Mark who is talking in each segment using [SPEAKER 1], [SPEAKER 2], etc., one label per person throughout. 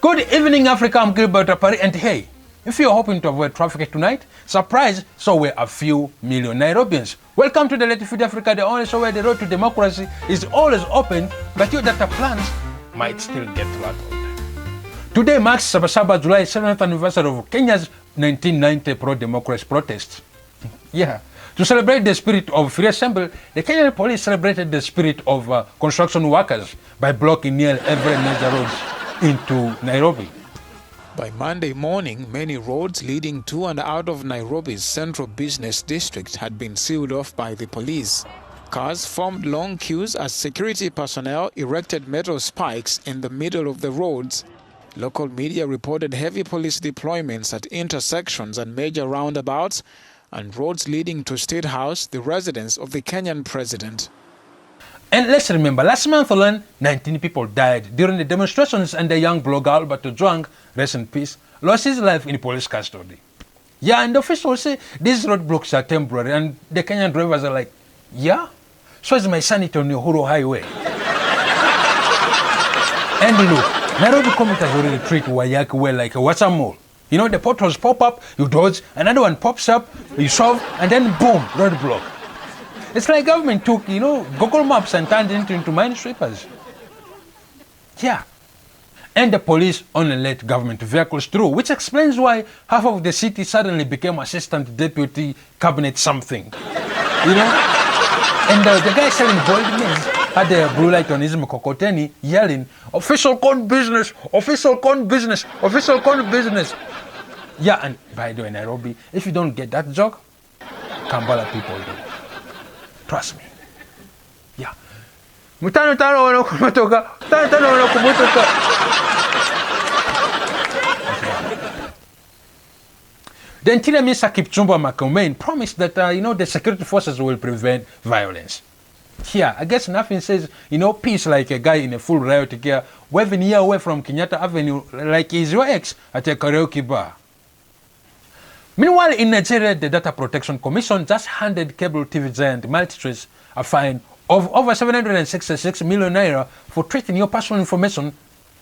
[SPEAKER 1] Good evening, Africa. I'm Gilbert Drapari, and hey, if you're hoping to avoid traffic tonight, surprise, so we're a few million Nairobians. Welcome to the Let Feed Africa, the only show where the road to democracy is always open, but your data plans might still get rattled. Today marks Sabasaba July 7th anniversary of Kenya's 1990 pro-democracy protests. To celebrate the spirit of free assembly, the Kenyan police celebrated the spirit of construction workers by blocking nearly every major road into Nairobi.
[SPEAKER 2] By Monday morning, many roads leading to and out of Nairobi's central business district had been sealed off by the police. Cars formed long queues as security personnel erected metal spikes in the middle of the roads. Local media reported heavy police deployments at intersections and major roundabouts and roads leading to State House, the residence of the Kenyan president.
[SPEAKER 1] And let's remember, last month alone, 19 people died during the demonstrations, and the young blogger Albert Ojwang, rest in peace, lost his life in police custody. And officials say these roadblocks are temporary, and the Kenyan drivers are like, so is my sanity on the Uhuru Highway. And look, Nairobi commuters already treat Wayaki well like a water mole. You know, the potholes pop up, you dodge, another one pops up, you solve, and then boom, roadblock. It's like government took, Google Maps and turned it into minesweepers. And the police only let government vehicles through, which explains why half of the city suddenly became assistant deputy cabinet something. And the guy selling boiled meals had the blue light on his mkokoteni yelling, "Official con business, official con business, official con business." And by the way, Nairobi, if you don't get that joke, Kampala people do. Trust me. Mutano tano wana kumutoka, tano tano wana kumutoka. The Interior Minister Kipchumba Murkomen promised that the security forces will prevent violence. I guess nothing says peace like a guy in a full riot gear waving here away from Kenyatta Avenue like he's your ex at a karaoke bar. Meanwhile, in Nigeria, the Data Protection Commission just handed cable TV giant Multichoice a fine of over 766 million naira for treating your personal information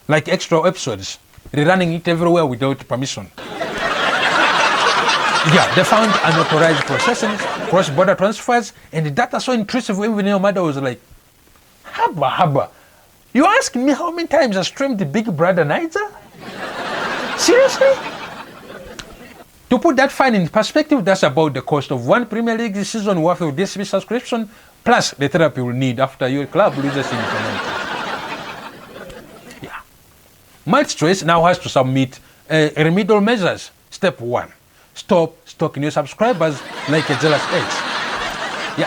[SPEAKER 1] like extra episodes, rerunning it everywhere without permission. They found unauthorized processing, cross-border transfers, and the data so intrusive even your mother was like, Haba, you asking me how many times I streamed the Big Brother Niger? Seriously? To put that fine in perspective, that's about the cost of one Premier League season worth of DSTV subscription, plus the therapy you'll need after your club loses in penalty. Multichoice now has to submit remedial measures. Step 1, stop stalking your subscribers like a jealous ex.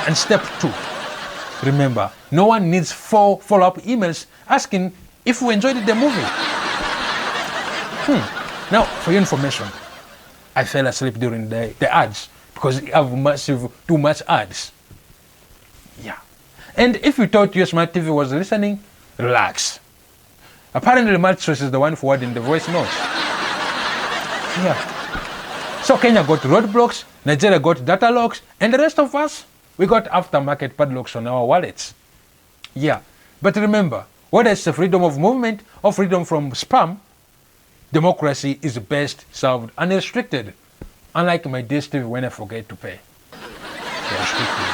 [SPEAKER 1] And step 2, remember, no one needs 4 follow-up emails asking if we enjoyed the movie. Now, for your information, I fell asleep during the ads because you have too much ads. And if you thought your smart TV was listening, relax. Apparently, Multichoice is the one forwarding the voice notes. So Kenya got roadblocks, Nigeria got data locks, and the rest of us, we got aftermarket padlocks on our wallets. But remember, whether it's the freedom of movement or freedom from spam, democracy is best served unrestricted, unlike my DSTV when I forget to pay. They restrict me.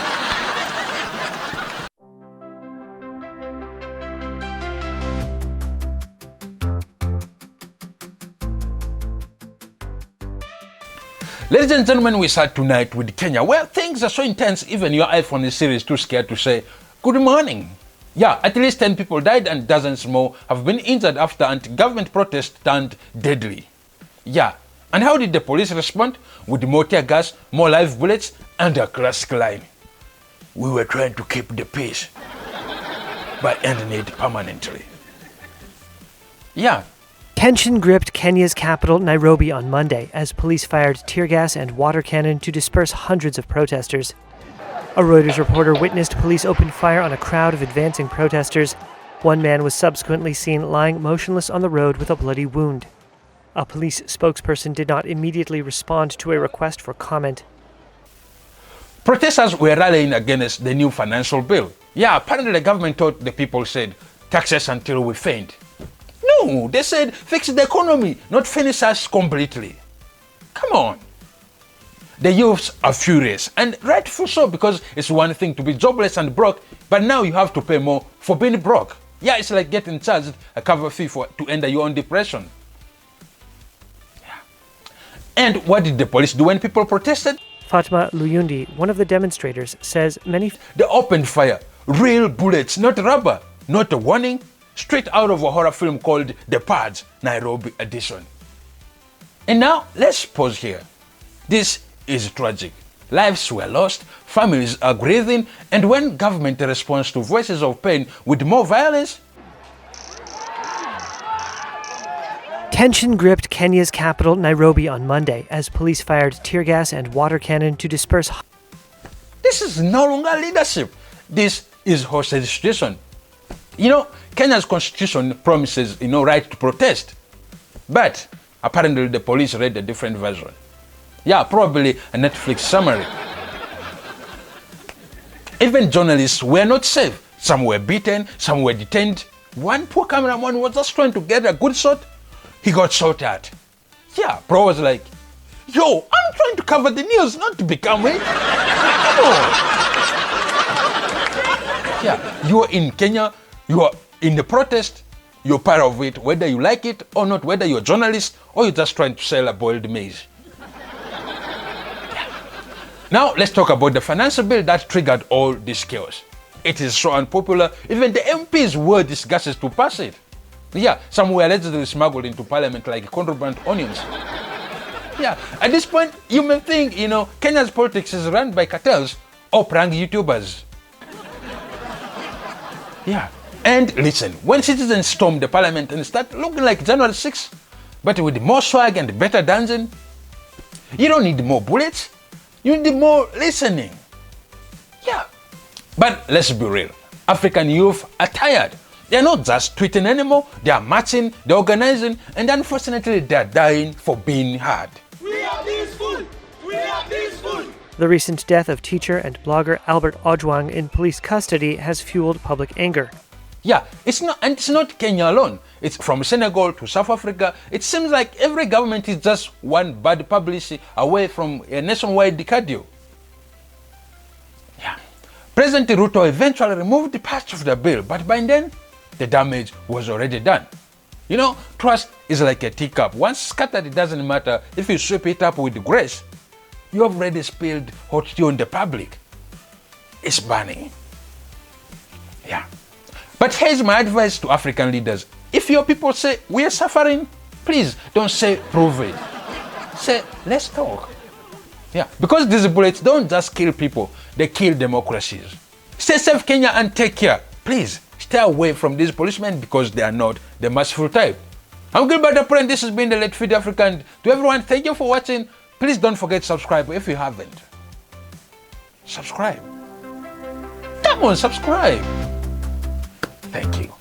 [SPEAKER 1] Ladies and gentlemen, we start tonight with Kenya, where things are so intense, even your iPhone is seriously too scared to say, good morning. At least 10 people died and dozens more have been injured after anti-government protests turned deadly. And how did the police respond? With more tear gas, more live bullets, and a classic line. We were trying to keep the peace by ending it permanently.
[SPEAKER 3] Tension gripped Kenya's capital, Nairobi, on Monday as police fired tear gas and water cannon to disperse hundreds of protesters. A Reuters reporter witnessed police open fire on a crowd of advancing protesters. One man was subsequently seen lying motionless on the road with a bloody wound. A police spokesperson did not immediately respond to a request for comment.
[SPEAKER 1] Protesters were rallying against the new financial bill. Apparently the government thought the people said, taxes until we faint. No, they said fix the economy, not finish us completely. Come on. The youths are furious, and rightful so, because it's one thing to be jobless and broke, but now you have to pay more for being broke. Yeah, it's like getting charged a cover fee to end your own depression. Yeah. And what did the police do when people protested?
[SPEAKER 3] Fatma Luyundi, one of the demonstrators, says many...
[SPEAKER 1] They opened fire, real bullets, not rubber, not a warning, straight out of a horror film called The Purge, Nairobi edition. And now, let's pause here. This is tragic. Lives were lost, families are grieving, and when government responds to voices of pain with more violence...
[SPEAKER 3] Tension gripped Kenya's capital, Nairobi, on Monday as police fired tear gas and water cannon to disperse...
[SPEAKER 1] This is no longer leadership. This is hostage situation. You know, Kenya's constitution promises, right to protest. But apparently the police read a different version. Yeah, probably a Netflix summary. Even journalists were not safe. Some were beaten, some were detained. One poor cameraman was just trying to get a good shot. He got shot at. Yeah, bro was like, yo, I'm trying to cover the news, not to become it. Come on. Yeah, you're in Kenya, you're in the protest, you're part of it, whether you like it or not, whether you're a journalist or you're just trying to sell a boiled maize. Now, let's talk about the financial bill that triggered all this chaos. It is so unpopular, even the MPs were disgusted to pass it. Yeah, some were allegedly smuggled into parliament like contraband onions. Yeah, at this point, you may think, Kenya's politics is run by cartels or prank YouTubers. Yeah, and listen, when citizens storm the parliament and start looking like January 6th, but with more swag and better dancing, you don't need more bullets. You need more listening. Yeah. But let's be real. African youth are tired. They're not just tweeting anymore. They are marching, they're organizing, and unfortunately they're dying for being heard.
[SPEAKER 4] We are peaceful! We are peaceful!
[SPEAKER 3] The recent death of teacher and blogger Albert Ojwang in police custody has fueled public anger.
[SPEAKER 1] Yeah, it's not Kenya alone. It's from Senegal to South Africa. It seems like every government is just one bad publicity away from a nationwide decade. Yeah. President Ruto eventually removed the parts of the bill, but by then, the damage was already done. Trust is like a teacup. Once scattered, it doesn't matter if you sweep it up with grace. You have already spilled hot tea on the public. It's burning. Yeah. But here's my advice to African leaders. If your people say, we are suffering, please don't say, prove it. Say, let's talk. Yeah, because these bullets don't just kill people, they kill democracies. Stay safe, Kenya, and take care. Please, stay away from these policemen because they are not the merciful type. I'm Gilbert Drapari, and this has been the Let Feed Africa. And to everyone, thank you for watching. Please don't forget to subscribe if you haven't. Subscribe. Come on, subscribe. Thank you.